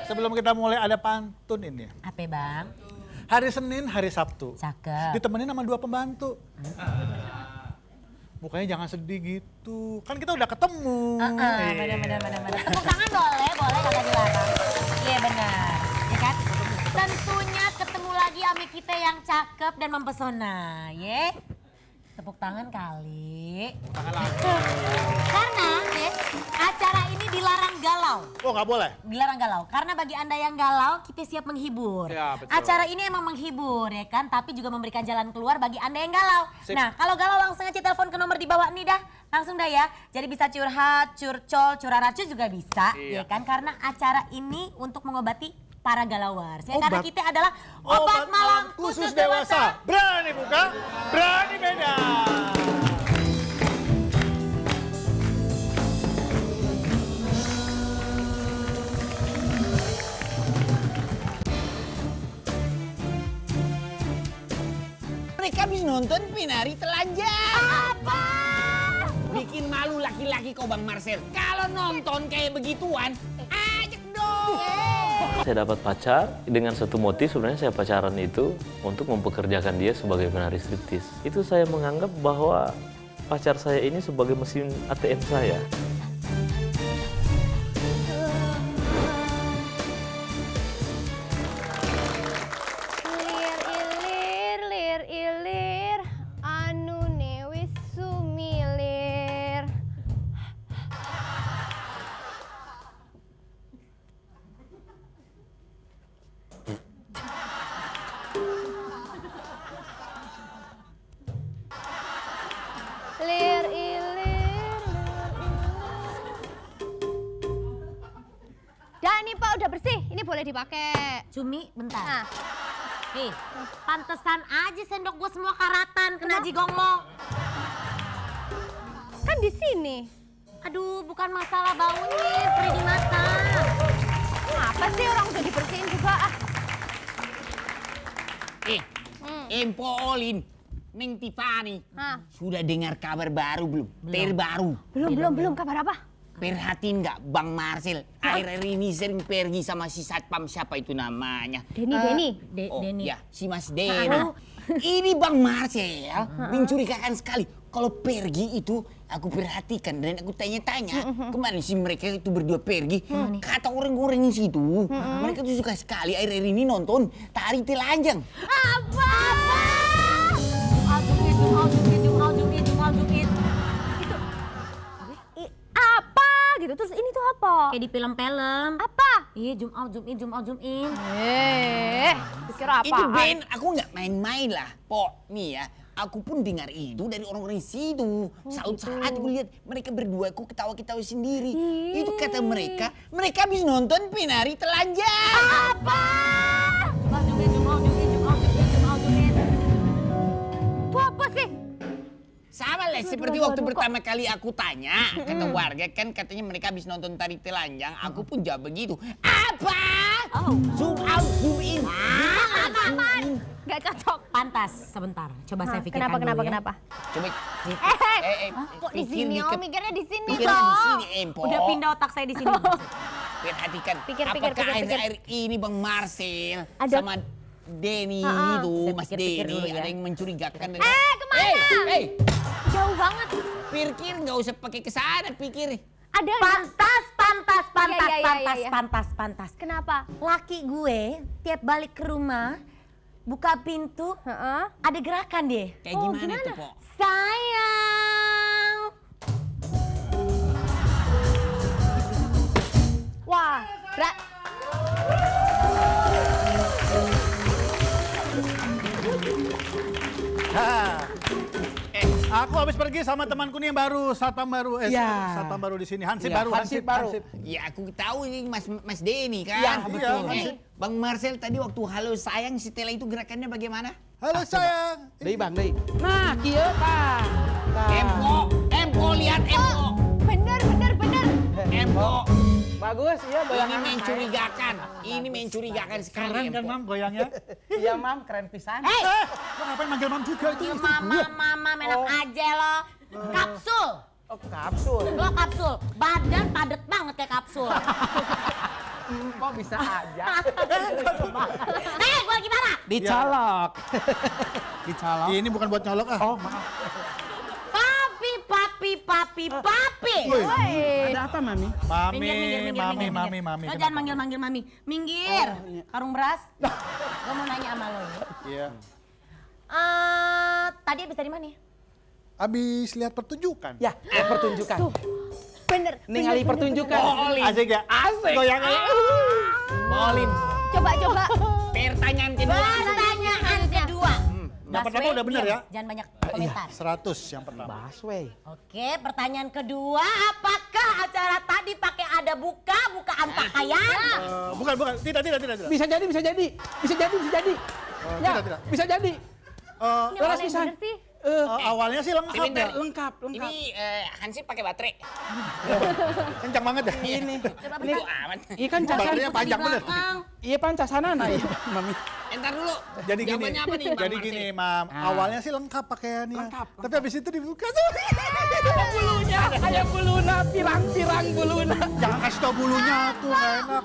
Sebelum kita mulai ada pantun ini. Apa bang? Hari Senin, hari Sabtu. Cakep. Ditemenin sama 2 pembantu. Mukanya jangan sedih gitu. Kan kita udah ketemu. Bener. Tepuk tangan boleh kagak dilarang. Iya benar, ya kan? Tentunya ketemu lagi sama kita yang cakep dan mempesona, ye. Tepuk tangan kali. Tangan lagi. Karena acara ini dilarang galau. Oh nggak boleh? Dilarang galau. Karena bagi Anda yang galau, kita siap menghibur. Ya, betul. Acara ini emang menghibur ya kan, tapi juga memberikan jalan keluar bagi Anda yang galau. Sip. Nah, kalau galau langsung aja telepon ke nomor di bawah nih dah. Langsung dah ya. Jadi bisa curhat, curcol, curaracu juga bisa, ya kan? Karena acara ini untuk mengobati para galawers. Ya, karena kita adalah obat malam khusus dewasa. Berani buka, berani beda. Mereka habis nonton Penari Telanjang. Apa? Bikin malu laki-laki kau Bang Marcel. Kalau nonton kayak begituan, ajak dong. Saya dapat pacar dengan satu motif, sebenarnya saya pacaran itu untuk mempekerjakan dia sebagai penari striptis. Itu saya menganggap bahwa pacar saya ini sebagai mesin ATM saya. Lir ilir, anu newis sumilir. Lir ilir. Dah ini Pak udah bersih, ini boleh dipakai. Cumi, bentar. Nah. Nih, pantesan aja sendok gue semua karatan kena jigonglong. Kan di sini. Aduh, bukan masalah baunya, perih di mata. Apa sih orang udah dibersihin juga ah. Empo Olin, Neng Tiffany. Hah. Sudah dengar kabar baru belum? Terbaru. Belum kabar apa? Perhatiin nggak Bang Marcel? Akhir-akhir ini sering pergi sama si satpam siapa itu namanya? Denny. Oh Denny. ya, si Mas Denny. Ini Bang Marcel mencurigakan sekali. Kalau pergi itu aku perhatikan dan aku tanya-tanya kemana sih mereka itu berdua pergi. Kata orang-orang di situ, mereka tuh suka sekali akhir-akhir ini nonton Tari Telanjang. Apa? Jumit. Apa gitu? Terus ini tuh apa? Kayak di film-film. Apa? Iya, zoom out. Pikir apa? Itu band, aku nggak main-main lah. Pok, nih ya. Aku pun dengar itu dari orang-orang situ. Saat gue lihat mereka berdua kok ketawa-ketawa sendiri. Itu kata mereka habis nonton Penari Telanjang. Apa? Jumit. Itu apa sih? Sama lah seperti waktu pertama kali aku tanya kata warga kan katanya mereka habis nonton Tari Telanjang. Aku pun jawab begitu. Apa? Zoom out, zoom in. Apaan? Gak cocok. Pantas, sebentar. Coba saya pikirkan dulu ya. Kenapa? Coba Kok di sini? Oh, mikirnya di sini Pikirnya di sini, toh. Empo. Udah pindah otak saya di sini. Perhatikan, Pikir. apakah akhir-akhir ini Bang Marcel Ada- sama Denny itu, Saya Mas pikir-pikir Denny, dulu ya. ada yang mencurigakan. Kemana? Hey, Jauh banget. pikir nggak usah pakai kesana, pikir. Ada Pantas. Kenapa? Laki gue tiap balik ke rumah, buka pintu, Heeh. ada gerakan dia. Kayak gimana tuh, Pok? Sayang. Wah, Aku habis pergi sama temanku nih yang baru, satpam baru. Satpam baru di sini. Hansip baru. Ya aku tahu ini Mas Denny kan. Iya, betul. Bang Marcel tadi waktu halo sayang setelah itu gerakannya bagaimana? Halo sayang. Nah, kieu tah. Empo lihat Empo. bener. Empo. Bagus, iya Ini bayangan. mencurigakan. Ini mencurigakan sekali. Keren kan Empo. mam goyangnya? Iya, Mam, keren pisan. Lo ngapain manggil mam juga itu? Mama, enak aja lo. Kapsul. Oh, kapsul. Lo kapsul. Badan padet banget kayak kapsul. Kok bisa aja? Gua gimana? Dicolok. Dicolok. Ini bukan buat nyolok ah. Oh, maaf. Papi. Ada apa, Mami? Mami. Lo jangan manggil Mami. Minggir. Oh, iya. Karung beras. Gue mau nanya sama lo ya. Iya. Tadi habis dari mana? Habis lihat pertunjukan. Ya, pertunjukan. Bener. Ningali pertunjukan. Asik ya? Asik. Goyang ya. Olin. Coba. Pertanyaan kedua. Pertanyaan kedua. Yang pertama udah bener ya? Jangan banyak komentar. 100 yang pertama. Busway. Oke, pertanyaan kedua, apakah acara tadi pakai ada bukaan pakaian? Bukan. Tidak. Bisa jadi. Ya, tidak. bisa jadi. Ini Laras mana yang pisan. bener sih? Awalnya sih lengkap Bentar, ya. Lengkap. Ini Hansip pakai baterai. Kencang banget ya. Ini. Coba Ini bentar. Aman. Iya kan casan. Baterainya panjang bener. Belakang. Iya pancasana iya, Mami. Entar dulu. Jadi gini. Jawabannya apa nih, Bang Jadi Marcel? gini, Mam. Ah. Awalnya sih lengkap pakaiannya. Lengkap. Tapi habis itu dibuka tuh. Bulunya, kayak buluna, pirang-pirang buluna. Jangan kasih tau bulunya tuh, gak enak.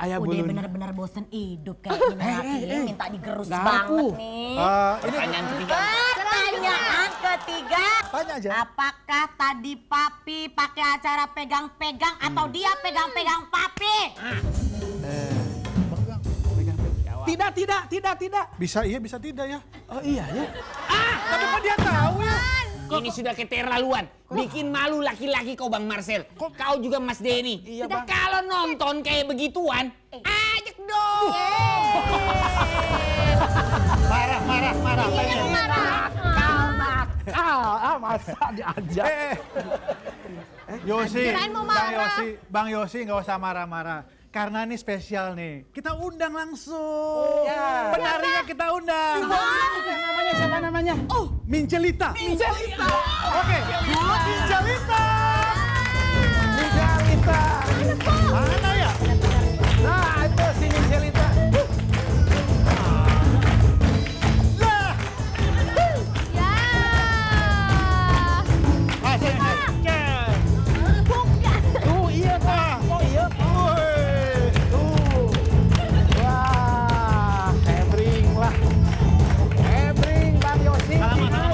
Ayah Udah buluna. bener-bener bosen hidup kayak gini lagi, minta digerus Ngaku. banget nih. Ini Pertanyaan ketiga. Pertanyaan ketiga, tanya aja. apakah tadi papi pakai acara pegang-pegang atau dia pegang-pegang papi? Tidak. Bisa iya, bisa tidak ya. Oh iya ya. Tapi kok dia tahu ya? Ini sudah keterlaluan. Bikin malu laki-laki kau Bang Marcel. Kau juga Mas Denny. Iya, Bang. Kalau nonton kayak begituan, ajak dong. Marah. Masa diajak. Yosi, Kirain mau marah. Bang Yosi nggak usah marah-marah. Karena ini spesial nih. Kita undang langsung. Ya. Penarinya kita undang. Siapa namanya? Mincelita. Oke. Mincelita. Mana ya? Nah, itu si Michelita. Lah. Ya. Tuh, iya kan. Oh iya. Wah, hebring lah. Hebring Bang Yosi. Mantap.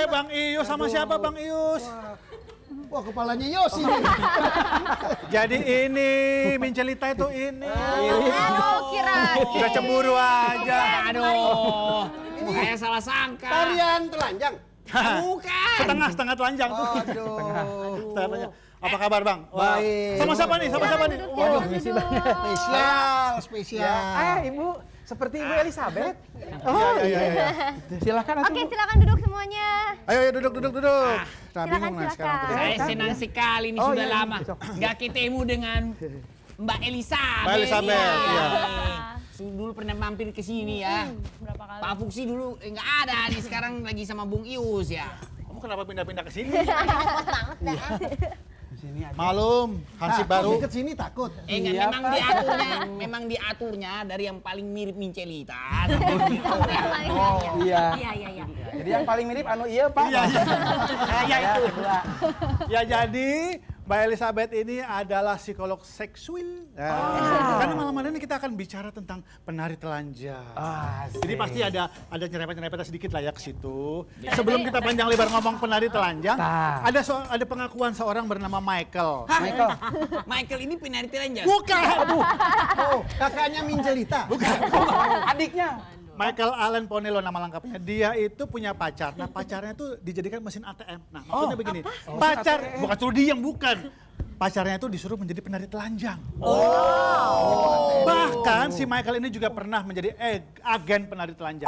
Bang Ius sama siapa Bang Ius? Wah, kepalanya Yosi. Jadi ini Mincelita itu ini. Aduh, kirain. Udah cemburu aja. Aduh, saya salah sangka. Tarian telanjang. Bukan. Setengah telanjang tuh. Aduh. Setengah telanjang. Apa kabar Bang? Wah, Baik. Sama siapa nih? Waduh, spesial. Ibu seperti Ibu Elizabeth. Iya. Silakan Oke, silakan duduk semuanya. Ayo duduk. Nah, Silakan, bingung nah sekarang. silakan. Saya senang sekali ini Oh, sudah iya, lama nggak ketemu dengan Mbak Elizabeth. Mbak Elizabeth, iya. Dulu pernah mampir ke sini ya. Berapa kali? Pak Fuksi dulu nggak ada nih, sekarang lagi sama Bung Ius ya. Kamu kenapa pindah-pindah ke sini? Banget dah. Malum, Hansip baru. Deket sini takut. Enggak, Iya, memang diaturnya dari yang paling mirip Mincelita. Iya. Iya. Jadi yang paling mirip iya Pak. Iya. Ya itu. Ya jadi Mbak Elizabeth ini adalah psikolog seksual. Karena malam ini kita akan bicara tentang penari telanjang. Jadi pasti ada nyerempet-nyerempet sedikit lah ya ke situ. Sebelum kita panjang lebar ngomong penari telanjang, ada pengakuan seorang bernama Michael. Michael ini penari telanjang. Bukan. Oh, kakaknya Mincelita. Adiknya. Michael Allen Ponelo nama lengkapnya. Dia itu punya pacar. Nah, pacarnya itu dijadikan mesin ATM. Nah, maksudnya begini. Pacar bukan suruh diam, bukan. Pacarnya itu disuruh menjadi penari telanjang. Bahkan si Michael ini juga pernah menjadi agen penari telanjang.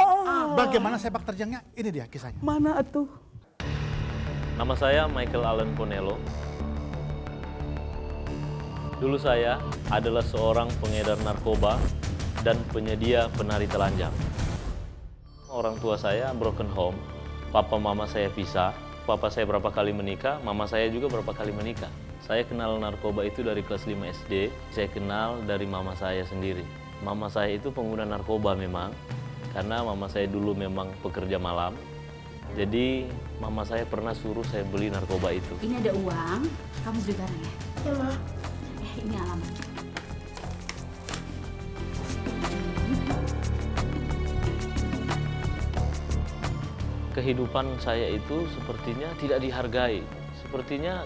Bagaimana sepak terjangnya? Ini dia kisahnya. Mana atuh? Nama saya Michael Allen Ponelo. Dulu saya adalah seorang pengedar narkoba dan penyedia penari telanjang. Orang tua saya broken home, papa mama saya pisah, papa saya berapa kali menikah, mama saya juga berapa kali menikah. Saya kenal narkoba itu dari kelas 5 SD, saya kenal dari mama saya sendiri. Mama saya itu pengguna narkoba memang, karena mama saya dulu memang pekerja malam. Jadi mama saya pernah suruh saya beli narkoba itu. Ini ada uang, kamu beli barang ya? Ini alamat. Kehidupan saya itu sepertinya tidak dihargai. Sepertinya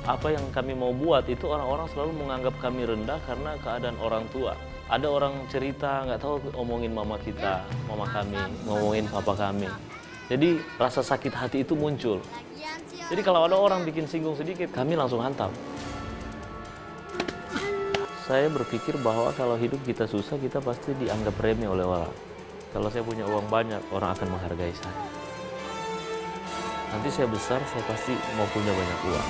apa yang kami mau buat itu orang-orang selalu menganggap kami rendah karena keadaan orang tua. Ada orang cerita, nggak tahu omongin mama kita, mama kami, ngomongin papa kami. Jadi rasa sakit hati itu muncul. Jadi kalau ada orang bikin singgung sedikit, kami langsung hantam. Saya berpikir bahwa kalau hidup kita susah, kita pasti dianggap remeh oleh orang. Kalau saya punya uang banyak, orang akan menghargai saya. Nanti saya besar, saya pasti mau punya banyak uang.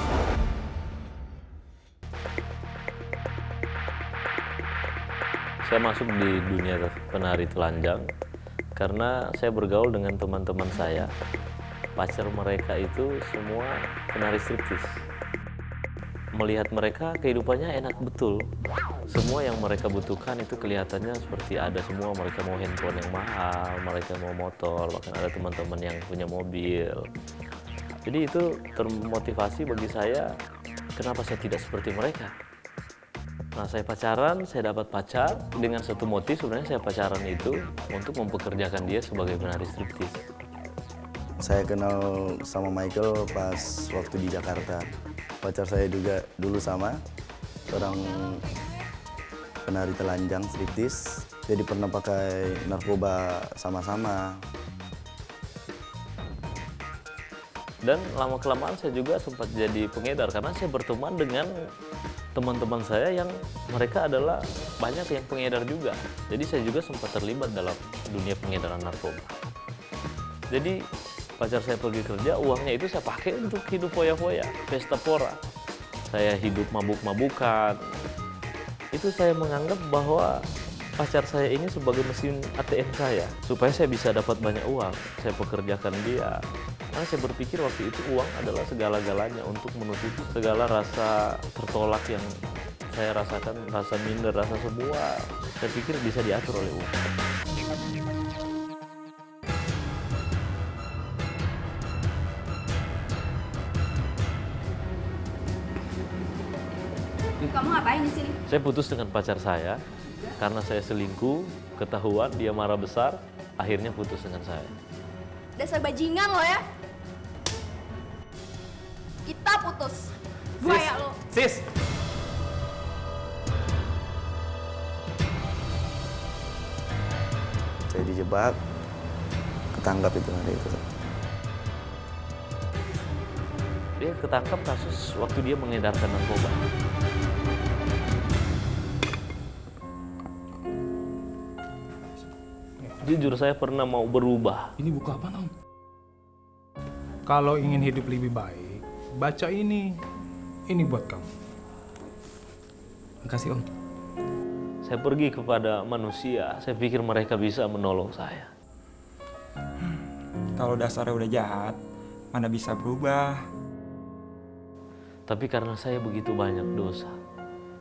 Saya masuk di dunia penari telanjang karena saya bergaul dengan teman-teman saya. Pacar mereka itu semua penari striptis. Melihat mereka, kehidupannya enak betul. Semua yang mereka butuhkan itu kelihatannya seperti ada semua. Mereka mau handphone yang mahal, mereka mau motor, bahkan ada teman-teman yang punya mobil. Jadi itu termotivasi bagi saya, kenapa saya tidak seperti mereka. Nah, saya pacaran, saya dapat pacar dengan satu motif. Sebenarnya saya pacaran itu untuk mempekerjakan dia sebagai penari striptis. Saya kenal sama Michael pas waktu di Jakarta. Pacar saya juga dulu sama, orang penari telanjang striptis. Jadi pernah pakai narkoba sama-sama. Dan lama-kelamaan saya juga sempat jadi pengedar karena saya berteman dengan teman-teman saya yang mereka adalah banyak yang pengedar juga. Jadi saya juga sempat terlibat dalam dunia pengedaran narkoba. Jadi pacar saya pergi kerja, uangnya itu saya pakai untuk hidup foya-foya, pesta pora. Saya hidup mabuk-mabukan. Itu saya menganggap bahwa pacar saya ini sebagai mesin ATM saya. Supaya saya bisa dapat banyak uang, saya pekerjakan dia. Karena saya berpikir waktu itu uang adalah segala-galanya untuk menutupi segala rasa tertolak yang saya rasakan, rasa minder, rasa semua. Saya pikir bisa diatur oleh uang. Kamu ngapain di sini? Saya putus dengan pacar saya karena saya selingkuh, ketahuan, dia marah besar, akhirnya putus dengan saya. Dasar bajingan lo ya. Kita putus. Buaya lo. Sis, Saya dijebak, ketangkap itu hari itu. Dia ketangkap kasus waktu dia mengedarkan narkoba. Jujur saya pernah mau berubah. Ini buku apa, Om? Kalau ingin hidup lebih baik, baca ini. Ini buat kamu. Makasih, Om. Saya pergi kepada manusia, saya pikir mereka bisa menolong saya. Kalau dasarnya udah jahat, mana bisa berubah. Tapi karena saya begitu banyak dosa,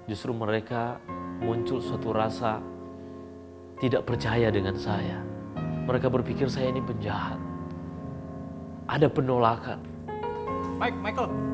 justru mereka muncul suatu rasa tidak percaya dengan saya. Mereka berpikir saya ini penjahat. Ada penolakan. Michael.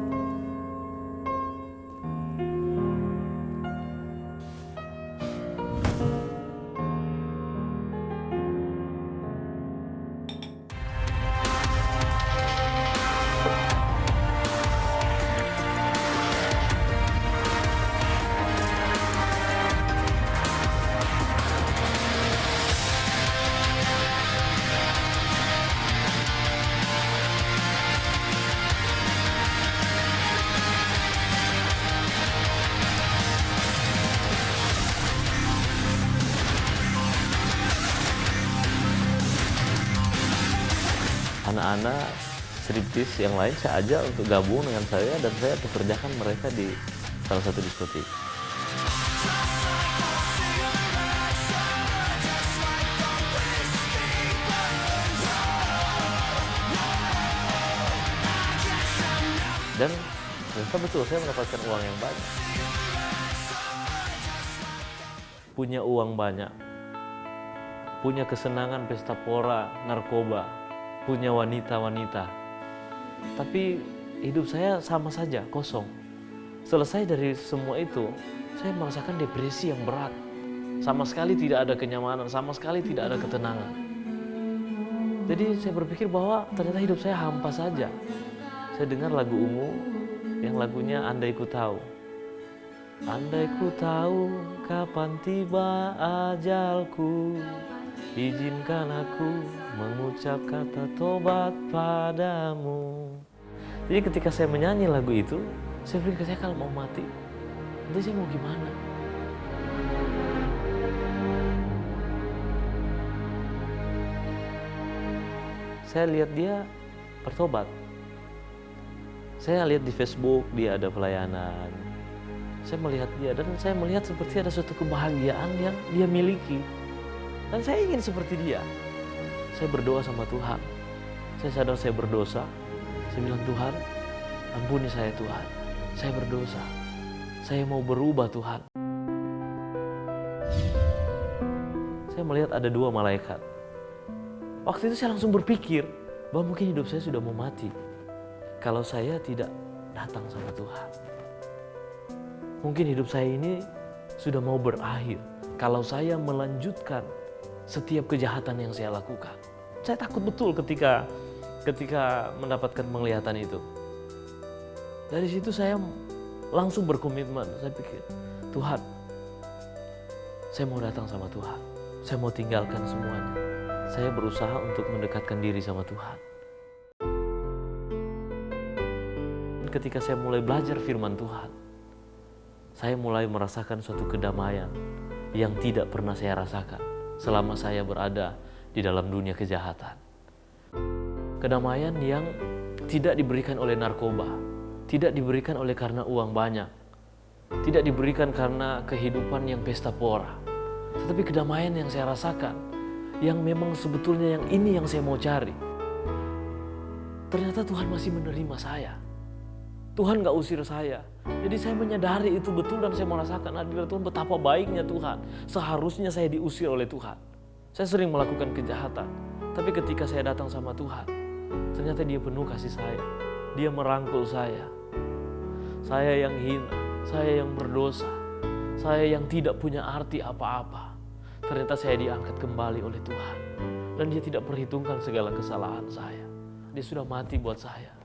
Anak-anak striptis yang lain saya ajak untuk gabung dengan saya dan saya pekerjakan mereka di salah satu diskotik. Dan ternyata betul saya mendapatkan uang yang banyak. Punya uang banyak, punya kesenangan pesta pora, narkoba. punya wanita-wanita. Tapi hidup saya sama saja, kosong. Selesai dari semua itu, saya merasakan depresi yang berat. Sama sekali tidak ada kenyamanan, sama sekali tidak ada ketenangan. Jadi saya berpikir bahwa ternyata hidup saya hampa saja. Saya dengar lagu Ungu yang lagunya Andai Ku Tahu. Andai ku tahu kapan tiba ajalku, izinkan aku mengucap kata tobat padamu. Jadi ketika saya menyanyi lagu itu, saya pikir saya kalau mau mati, nanti saya mau gimana? Saya lihat dia bertobat. Saya lihat di Facebook dia ada pelayanan. Saya melihat dia dan saya melihat seperti ada suatu kebahagiaan yang dia miliki. Dan saya ingin seperti dia. Saya berdoa sama Tuhan. Saya sadar saya berdosa. Saya bilang, Tuhan, ampuni saya Tuhan. Saya berdosa. Saya mau berubah Tuhan. Saya melihat ada 2 malaikat. Waktu itu saya langsung berpikir bahwa mungkin hidup saya sudah mau mati kalau saya tidak datang sama Tuhan. Mungkin hidup saya ini sudah mau berakhir kalau saya melanjutkan setiap kejahatan yang saya lakukan. Saya takut betul ketika mendapatkan penglihatan itu. Dari situ saya langsung berkomitmen. Saya pikir, Tuhan, saya mau datang sama Tuhan. Saya mau tinggalkan semuanya. Saya berusaha untuk mendekatkan diri sama Tuhan. Ketika saya mulai belajar firman Tuhan, saya mulai merasakan suatu kedamaian yang tidak pernah saya rasakan selama saya berada di dalam dunia kejahatan. Kedamaian yang tidak diberikan oleh narkoba, tidak diberikan oleh karena uang banyak, tidak diberikan karena kehidupan yang pesta pora, tetapi kedamaian yang saya rasakan yang memang sebetulnya yang ini yang saya mau cari. Ternyata Tuhan masih menerima saya. Tuhan gak usir saya. Jadi saya menyadari itu betul dan saya merasakan hadirat Tuhan, betapa baiknya Tuhan. Seharusnya saya diusir oleh Tuhan. Saya sering melakukan kejahatan. Tapi ketika saya datang sama Tuhan, ternyata Dia penuh kasih saya. Dia merangkul saya. Saya yang hina, saya yang berdosa, saya yang tidak punya arti apa-apa. Ternyata saya diangkat kembali oleh Tuhan. Dan Dia tidak perhitungkan segala kesalahan saya. Dia sudah mati buat saya.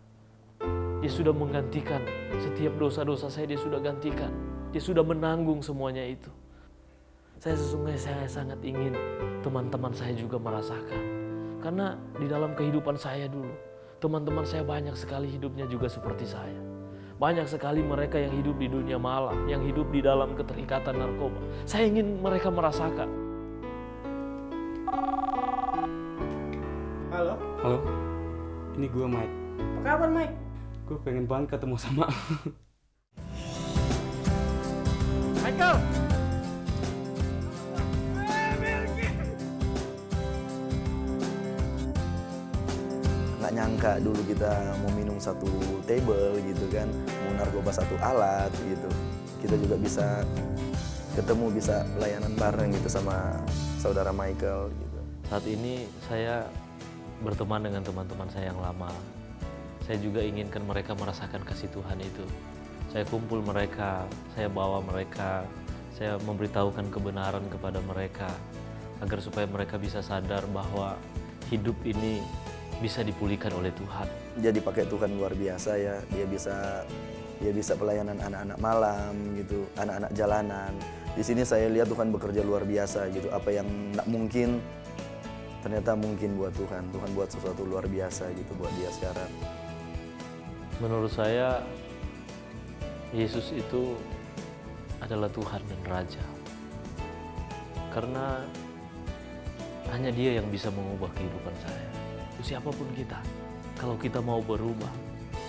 Dia sudah menggantikan setiap dosa-dosa saya, Dia sudah gantikan. Dia sudah menanggung semuanya itu. Saya sesungguhnya saya sangat ingin teman-teman saya juga merasakan. Karena di dalam kehidupan saya dulu, teman-teman saya banyak sekali hidupnya juga seperti saya. Banyak sekali mereka yang hidup di dunia malam, yang hidup di dalam keterikatan narkoba. Saya ingin mereka merasakan. Halo? Halo, ini gue Mike. Apa kabar Mike? Gue pengen banget ketemu sama Michael! Nggak nyangka dulu kita mau minum satu table gitu kan, mau narkoba satu alat gitu. Kita juga bisa ketemu, bisa pelayanan bareng gitu sama saudara Michael gitu. Saat ini saya berteman dengan teman-teman saya yang lama. Saya juga inginkan mereka merasakan kasih Tuhan itu. Saya kumpul mereka, saya bawa mereka, saya memberitahukan kebenaran kepada mereka agar supaya mereka bisa sadar bahwa hidup ini bisa dipulihkan oleh Tuhan. Jadi pakai Tuhan luar biasa ya. Dia bisa pelayanan anak-anak malam gitu, anak-anak jalanan. Di sini saya lihat Tuhan bekerja luar biasa gitu. Apa yang nggak mungkin ternyata mungkin buat Tuhan. Tuhan buat sesuatu luar biasa gitu buat dia sekarang. Menurut saya, Yesus itu adalah Tuhan dan Raja. Karena hanya Dia yang bisa mengubah kehidupan saya. Siapapun kita, kalau kita mau berubah,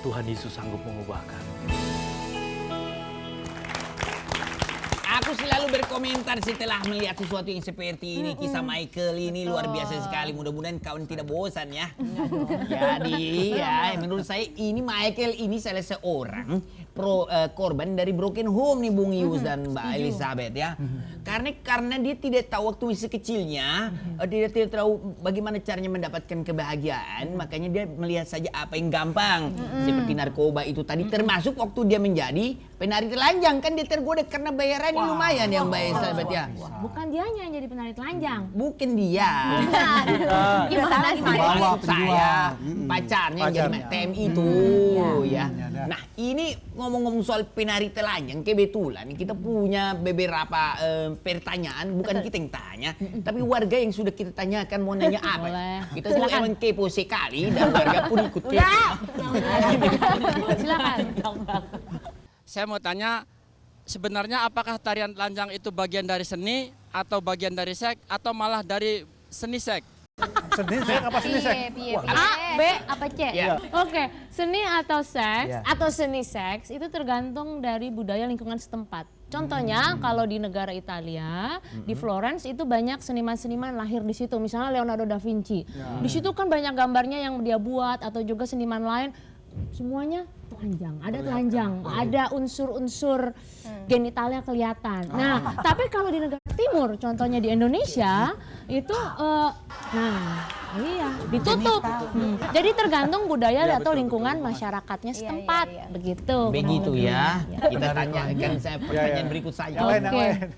Tuhan Yesus sanggup mengubahkan. Aku selalu berkomentar Nonton setelah melihat sesuatu yang seperti ini, kisah Michael ini luar biasa sekali. Mudah-mudahan kawan tidak bosan ya. Jadi ya menurut saya ini Michael ini salah seorang korban dari broken home nih Bung Yus dan Mbak Elizabeth ya. Karena dia tidak tahu waktu masih kecilnya, dia tidak tahu bagaimana caranya mendapatkan kebahagiaan, makanya dia melihat saja apa yang gampang. Seperti narkoba itu tadi, termasuk waktu dia menjadi penari telanjang kan dia tergoda karena bayarannya lumayan yang Mbak Elizabeth ya. Bukan dianya yang jadi penari telanjang. Bukan dia. Gimana Maksud saya pacarnya yang jadi TMI itu ya. Nah ini ngomong-ngomong soal penari telanjang, kebetulan kita punya beberapa pertanyaan, bukan kita yang tanya, tapi warga yang sudah kita tanyakan mau nanya apa. Kita tuh emang kepo sekali dan warga pun ikut kepo. Silakan. Saya mau tanya, sebenarnya apakah tarian telanjang itu bagian dari seni atau bagian dari seks atau malah dari seni seks? Seni seks apa seni seks? A, B, apa C? Ya. Oke, seni atau seks atau seni seks itu tergantung dari budaya lingkungan setempat. Contohnya kalau di negara Italia, di Florence itu banyak seniman-seniman lahir di situ. Misalnya Leonardo da Vinci. Di situ kan banyak gambarnya yang dia buat atau juga seniman lain. Semuanya telanjang, ada telanjang, ada unsur-unsur genitalnya kelihatan. Nah, tapi kalau di negara timur, contohnya di Indonesia, itu ditutup. Jadi tergantung budaya atau lingkungan masyarakatnya setempat, begitu. Begitu ya. Kita tanyakan saya pertanyaan berikut saja. Oke.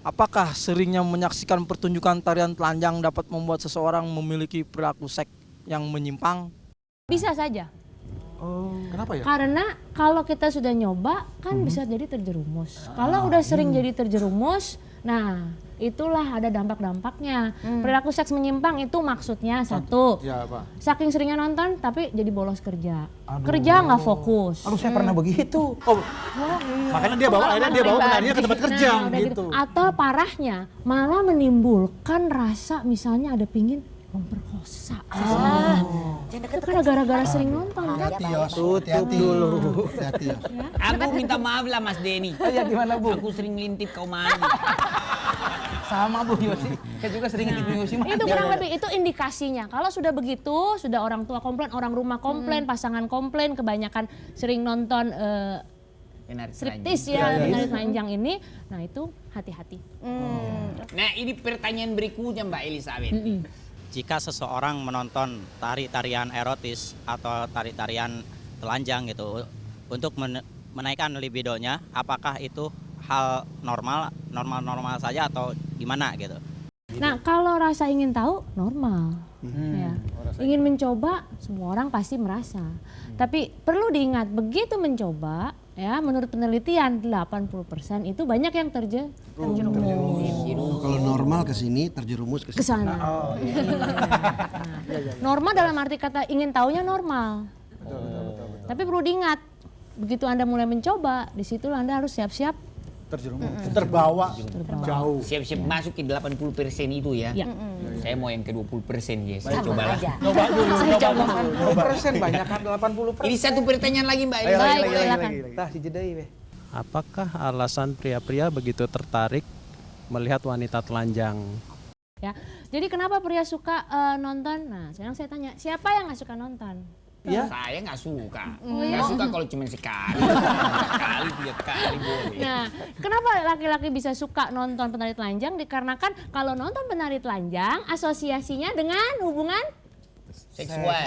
Apakah seringnya menyaksikan pertunjukan tarian telanjang dapat membuat seseorang memiliki perilaku seks yang menyimpang? Bisa saja. Kenapa ya? Karena kalau kita sudah nyoba kan bisa jadi terjerumus. Kalau udah sering jadi terjerumus, nah itulah ada dampak-dampaknya. Perilaku seks menyimpang itu maksudnya satu, saking seringnya nonton tapi jadi bolos kerja. Kerja nggak fokus. Aduh saya pernah begitu. Makanya dia bawa penarinya ke tempat kerja udah gitu. Atau parahnya malah menimbulkan rasa misalnya ada pingin memperkosa. Itu kan gara-gara sering nonton. Hati-hati ya, hati-hati dulu. Hati-hati ya. Aku minta maaf lah Mas Denny. Ya gimana Bu? Aku sering ngintip kau mandi. Sama Bu Yosi. Saya juga sering ngintip Bu Yosi. Itu kurang lebih itu indikasinya. Kalau sudah begitu, sudah orang tua komplain, orang rumah komplain, pasangan komplain, kebanyakan sering nonton striptease ya, penari telanjang ini, nah itu hati-hati. Nah ini pertanyaan berikutnya Mbak Elizabeth. Jika seseorang menonton tari-tarian erotis atau tari-tarian telanjang gitu untuk menaikkan libidonya, apakah itu hal normal saja atau gimana gitu? Nah kalau rasa ingin tahu normal, ya. Ingin mencoba semua orang pasti merasa. Tapi perlu diingat begitu mencoba, ya menurut penelitian 80% itu banyak yang terjerumus. Kalau normal ke sini, terjerumus ke sana. Normal dalam arti kata ingin taunya normal. Tapi perlu diingat, begitu Anda mulai mencoba, disitulah Anda harus siap-siap terjerumus, terbawa jauh. Siap-siap masuk ke 80% itu ya. Saya mau yang ke 20% ya. Saya coba lah. Coba dulu. 80% banyak kan 80%. Ini satu pertanyaan lagi Mbak. Lagi. Apakah alasan pria-pria begitu tertarik melihat wanita telanjang? Ya. Jadi kenapa pria suka nonton? Nah, sekarang saya tanya, siapa yang nggak suka nonton? Ya. Saya nggak suka. Nggak suka kalau cuma sekali. Sekali, 3 kali boleh. Nah, kenapa laki-laki bisa suka nonton penari telanjang? Dikarenakan kalau nonton penari telanjang asosiasinya dengan hubungan seksual.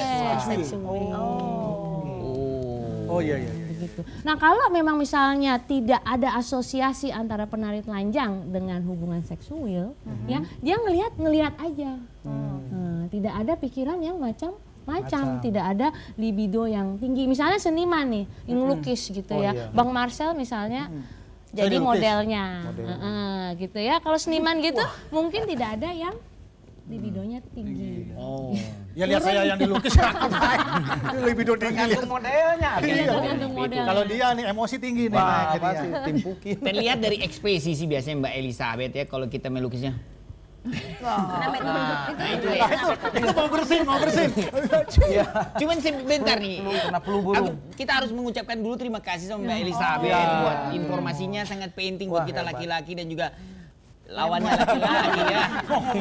Oh iya. Begitu. Nah, kalau memang misalnya tidak ada asosiasi antara penari telanjang dengan hubungan seksual, ya dia ngelihat aja. Tidak ada pikiran yang macam, tidak ada libido yang tinggi. Misalnya seniman nih, yang lukis gitu ya. Bang Marcel misalnya jadi modelnya. Gitu ya. Kalau seniman gitu mungkin tidak ada yang libidonya tinggi. Ya lihat saya yang dilukis libido tinggi. Tergantung modelnya. Tergantung model. Kalau dia nih emosi tinggi nih. Timpukin. Terlihat dari ekspresi sih biasanya Mbak Elizabeth ya kalau kita melukisnya. Itu mau bersin. Cuman sebentar nih. Kita harus mengucapkan dulu terima kasih sama Mbak Elizabeth buat informasinya sangat penting buat kita laki-laki dan juga lawannya laki-laki ya.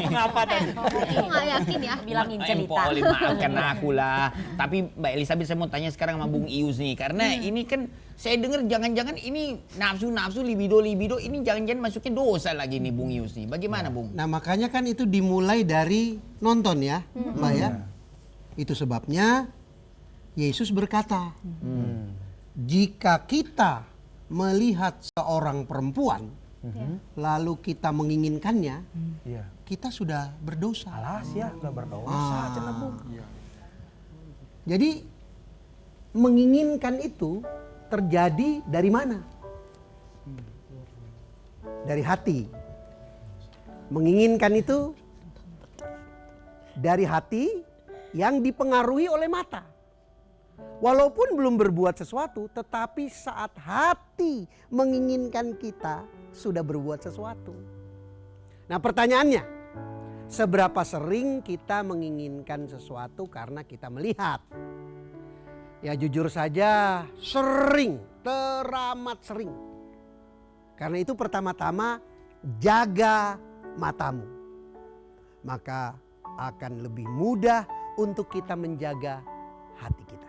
Ngapa tadi? Aku nggak yakin ya. Bilangin cerita. Poli, maafkan aku lah. Tapi Mbak Elizabeth saya mau tanya sekarang sama Bung Ius nih. Karena ini kan saya dengar jangan-jangan ini nafsu-nafsu, libido-libido ini jangan-jangan masuknya dosa lagi nih Bung Ius nih. Bagaimana Bung? Nah makanya kan itu dimulai dari nonton ya Mbak ya. Itu sebabnya Yesus berkata, jika kita melihat seorang perempuan lalu kita menginginkannya, kita sudah berdosa. Alas ya, udah berdosa. Jadi menginginkan itu terjadi dari mana? Dari hati. Menginginkan itu dari hati yang dipengaruhi oleh mata. Walaupun belum berbuat sesuatu, tetapi saat hati menginginkan kita, sudah berbuat sesuatu. Nah pertanyaannya, seberapa sering kita menginginkan sesuatu karena kita melihat? Ya jujur saja sering, teramat sering. Karena itu pertama-tama jaga matamu. Maka akan lebih mudah untuk kita menjaga hati kita.